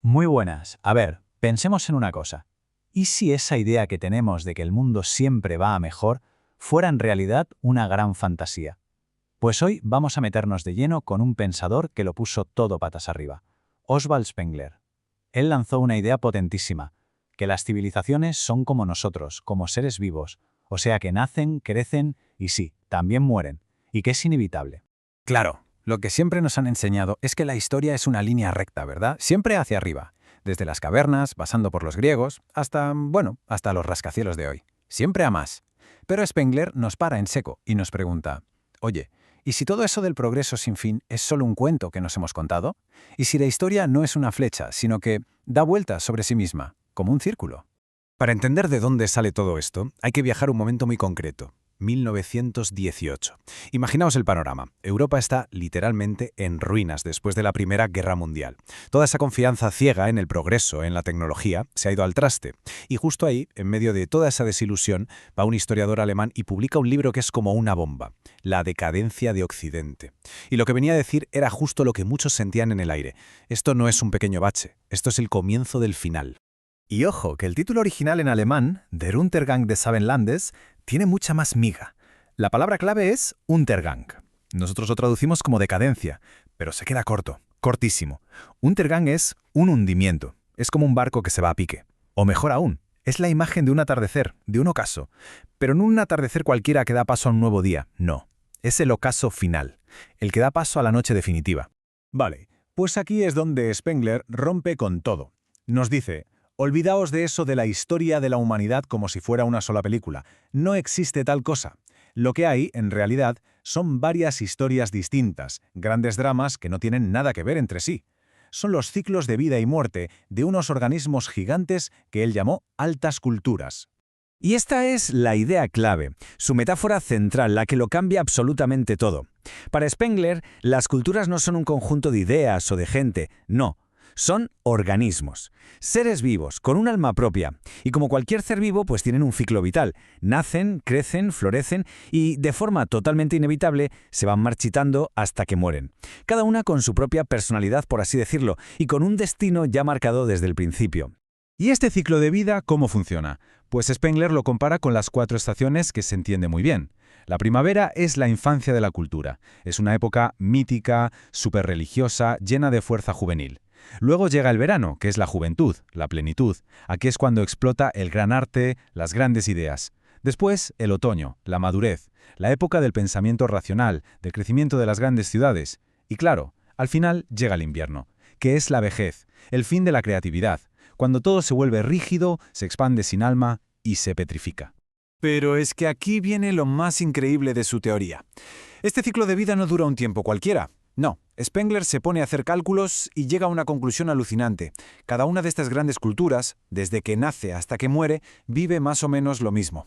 Muy buenas. A ver, pensemos en una cosa. ¿Y si esa idea que tenemos de que el mundo siempre va a mejor fuera en realidad una gran fantasía? Pues hoy vamos a meternos de lleno con un pensador que lo puso todo patas arriba, Oswald Spengler. Él lanzó una idea potentísima, que las civilizaciones son como nosotros, como seres vivos, o sea que nacen, crecen y sí, también mueren, y que es inevitable. Claro, lo que siempre nos han enseñado es que la historia es una línea recta, ¿verdad? Siempre hacia arriba. Desde las cavernas, pasando por los griegos, hasta los rascacielos de hoy. Siempre a más. Pero Spengler nos para en seco y nos pregunta, oye, ¿y si todo eso del progreso sin fin es solo un cuento que nos hemos contado? ¿Y si la historia no es una flecha, sino que da vueltas sobre sí misma, como un círculo? Para entender de dónde sale todo esto, hay que viajar un momento muy concreto. 1918. Imaginaos el panorama. Europa está literalmente en ruinas después de la Primera Guerra Mundial. Toda esa confianza ciega en el progreso, en la tecnología, se ha ido al traste. Y justo ahí, en medio de toda esa desilusión, va un historiador alemán y publica un libro que es como una bomba, La decadencia de Occidente. Y lo que venía a decir era justo lo que muchos sentían en el aire. Esto no es un pequeño bache, esto es el comienzo del final. Y ojo, que el título original en alemán, Der Untergang des Sabenlandes, tiene mucha más miga. La palabra clave es Untergang. Nosotros lo traducimos como decadencia, pero se queda corto, cortísimo. Untergang es un hundimiento, es como un barco que se va a pique. O mejor aún, es la imagen de un atardecer, de un ocaso. Pero no un atardecer cualquiera que da paso a un nuevo día, no. Es el ocaso final, el que da paso a la noche definitiva. Vale, pues aquí es donde Spengler rompe con todo. Nos dice: olvidaos de eso de la historia de la humanidad como si fuera una sola película. No existe tal cosa. Lo que hay, en realidad, son varias historias distintas, grandes dramas que no tienen nada que ver entre sí. Son los ciclos de vida y muerte de unos organismos gigantes que él llamó altas culturas. Y esta es la idea clave, su metáfora central, la que lo cambia absolutamente todo. Para Spengler, las culturas no son un conjunto de ideas o de gente, no. Son organismos, seres vivos, con un alma propia. Y como cualquier ser vivo, pues tienen un ciclo vital. Nacen, crecen, florecen y, de forma totalmente inevitable, se van marchitando hasta que mueren. Cada una con su propia personalidad, por así decirlo, y con un destino ya marcado desde el principio. ¿Y este ciclo de vida cómo funciona? Pues Spengler lo compara con las 4 estaciones que se entiende muy bien. La primavera es la infancia de la cultura. Es una época mítica, superreligiosa, llena de fuerza juvenil. Luego llega el verano, que es la juventud, la plenitud. Aquí es cuando explota el gran arte, las grandes ideas. Después, el otoño, la madurez, la época del pensamiento racional, del crecimiento de las grandes ciudades. Y claro, al final llega el invierno, que es la vejez, el fin de la creatividad, cuando todo se vuelve rígido, se expande sin alma y se petrifica. Pero es que aquí viene lo más increíble de su teoría. Este ciclo de vida no dura un tiempo cualquiera. No, Spengler se pone a hacer cálculos y llega a una conclusión alucinante. Cada una de estas grandes culturas, desde que nace hasta que muere, vive más o menos lo mismo.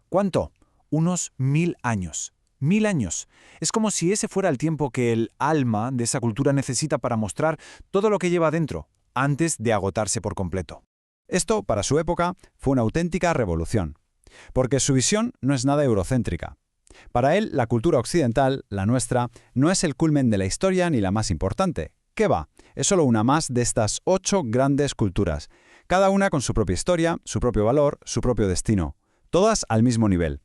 ¿Cuánto? Unos 1000 años. 1000 años. Es como si ese fuera el tiempo que el alma de esa cultura necesita para mostrar todo lo que lleva dentro, antes de agotarse por completo. Esto, para su época, fue una auténtica revolución, porque su visión no es nada eurocéntrica. Para él, la cultura occidental, la nuestra, no es el culmen de la historia ni la más importante. ¿Qué va? Es solo una más de estas 8 grandes culturas, cada una con su propia historia, su propio valor, su propio destino, todas al mismo nivel.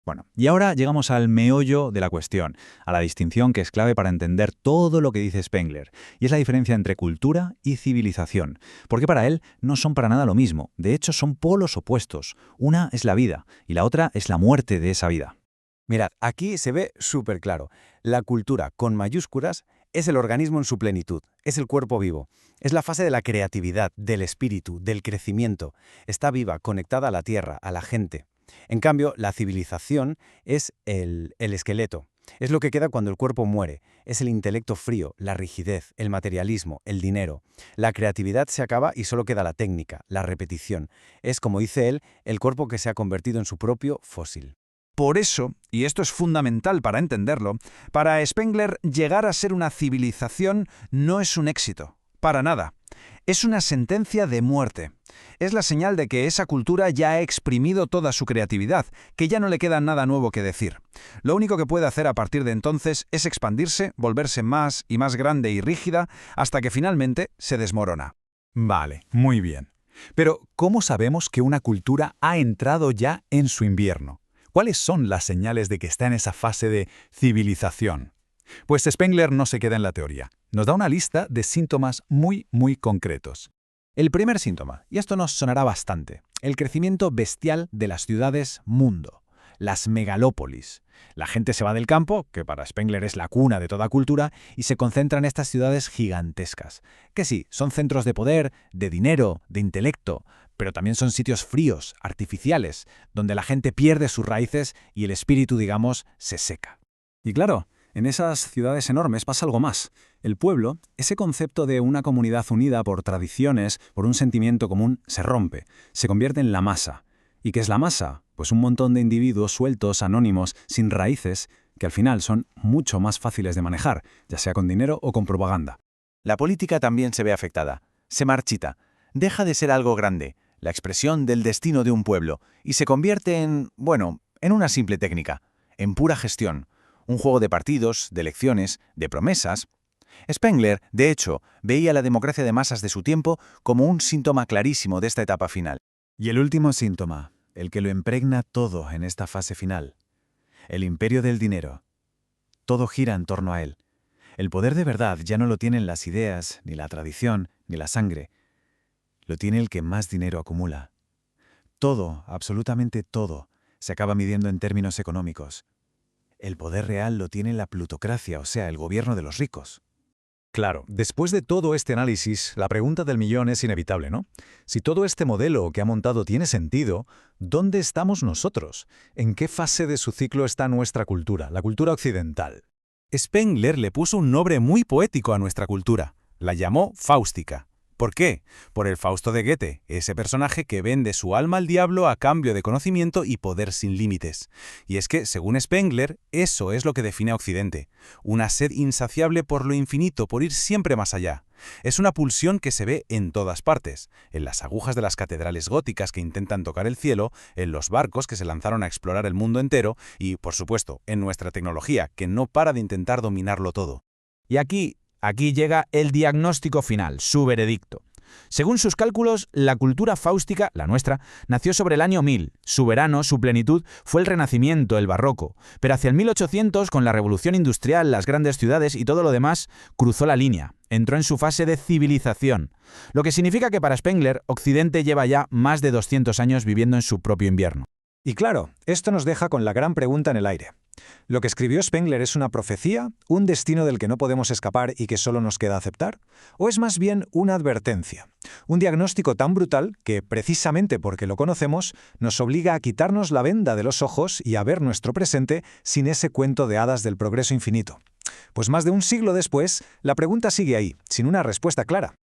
Bueno, y ahora llegamos al meollo de la cuestión, a la distinción que es clave para entender todo lo que dice Spengler, y es la diferencia entre cultura y civilización, porque para él no son para nada lo mismo, de hecho son polos opuestos. Una es la vida y la otra es la muerte de esa vida. Mirad, aquí se ve súper claro. La cultura, con mayúsculas, es el organismo en su plenitud, es el cuerpo vivo. Es la fase de la creatividad, del espíritu, del crecimiento. Está viva, conectada a la tierra, a la gente. En cambio, la civilización es el esqueleto. Es lo que queda cuando el cuerpo muere. Es el intelecto frío, la rigidez, el materialismo, el dinero. La creatividad se acaba y solo queda la técnica, la repetición. Es, como dice él, el cuerpo que se ha convertido en su propio fósil. Por eso, y esto es fundamental para entenderlo, para Spengler llegar a ser una civilización no es un éxito, para nada. Es una sentencia de muerte. Es la señal de que esa cultura ya ha exprimido toda su creatividad, que ya no le queda nada nuevo que decir. Lo único que puede hacer a partir de entonces es expandirse, volverse más y más grande y rígida, hasta que finalmente se desmorona. Vale, muy bien. Pero, ¿cómo sabemos que una cultura ha entrado ya en su invierno? ¿Cuáles son las señales de que está en esa fase de civilización? Pues Spengler no se queda en la teoría. Nos da una lista de síntomas muy concretos. El primer síntoma, y esto nos sonará bastante, el crecimiento bestial de las ciudades-mundo, las megalópolis. La gente se va del campo, que para Spengler es la cuna de toda cultura, y se concentra en estas ciudades gigantescas, que sí, son centros de poder, de dinero, de intelecto, pero también son sitios fríos, artificiales, donde la gente pierde sus raíces y el espíritu, digamos, se seca. Y claro, en esas ciudades enormes pasa algo más. El pueblo, ese concepto de una comunidad unida por tradiciones, por un sentimiento común, se rompe, se convierte en la masa. ¿Y qué es la masa? Pues un montón de individuos sueltos, anónimos, sin raíces, que al final son mucho más fáciles de manejar, ya sea con dinero o con propaganda. La política también se ve afectada, se marchita, deja de ser algo grande, la expresión del destino de un pueblo, y se convierte en una simple técnica, en pura gestión, un juego de partidos, de elecciones, de promesas. Spengler, de hecho, veía la democracia de masas de su tiempo como un síntoma clarísimo de esta etapa final. Y el último síntoma, el que lo impregna todo en esta fase final. El imperio del dinero. Todo gira en torno a él. El poder de verdad ya no lo tienen las ideas, ni la tradición, ni la sangre. Lo tiene el que más dinero acumula. Todo, absolutamente todo, se acaba midiendo en términos económicos. El poder real lo tiene la plutocracia, o sea, el gobierno de los ricos. Claro, después de todo este análisis, la pregunta del millón es inevitable, ¿no? Si todo este modelo que ha montado tiene sentido, ¿dónde estamos nosotros? ¿En qué fase de su ciclo está nuestra cultura, la cultura occidental? Spengler le puso un nombre muy poético a nuestra cultura. La llamó Fáustica. ¿Por qué? Por el Fausto de Goethe, ese personaje que vende su alma al diablo a cambio de conocimiento y poder sin límites. Y es que, según Spengler, eso es lo que define a Occidente. Una sed insaciable por lo infinito, por ir siempre más allá. Es una pulsión que se ve en todas partes, en las agujas de las catedrales góticas que intentan tocar el cielo, en los barcos que se lanzaron a explorar el mundo entero y, por supuesto, en nuestra tecnología, que no para de intentar dominarlo todo. Y aquí llega el diagnóstico final, su veredicto. Según sus cálculos, la cultura fáustica, la nuestra, nació sobre el año 1000. Su verano, su plenitud, fue el Renacimiento, el Barroco. Pero hacia el 1800, con la revolución industrial, las grandes ciudades y todo lo demás, cruzó la línea. Entró en su fase de civilización. Lo que significa que para Spengler, Occidente lleva ya más de 200 años viviendo en su propio invierno. Y claro, esto nos deja con la gran pregunta en el aire. ¿Lo que escribió Spengler es una profecía, un destino del que no podemos escapar y que solo nos queda aceptar? ¿O es más bien una advertencia? Un diagnóstico tan brutal que, precisamente porque lo conocemos, nos obliga a quitarnos la venda de los ojos y a ver nuestro presente sin ese cuento de hadas del progreso infinito. Pues más de un siglo después, la pregunta sigue ahí, sin una respuesta clara.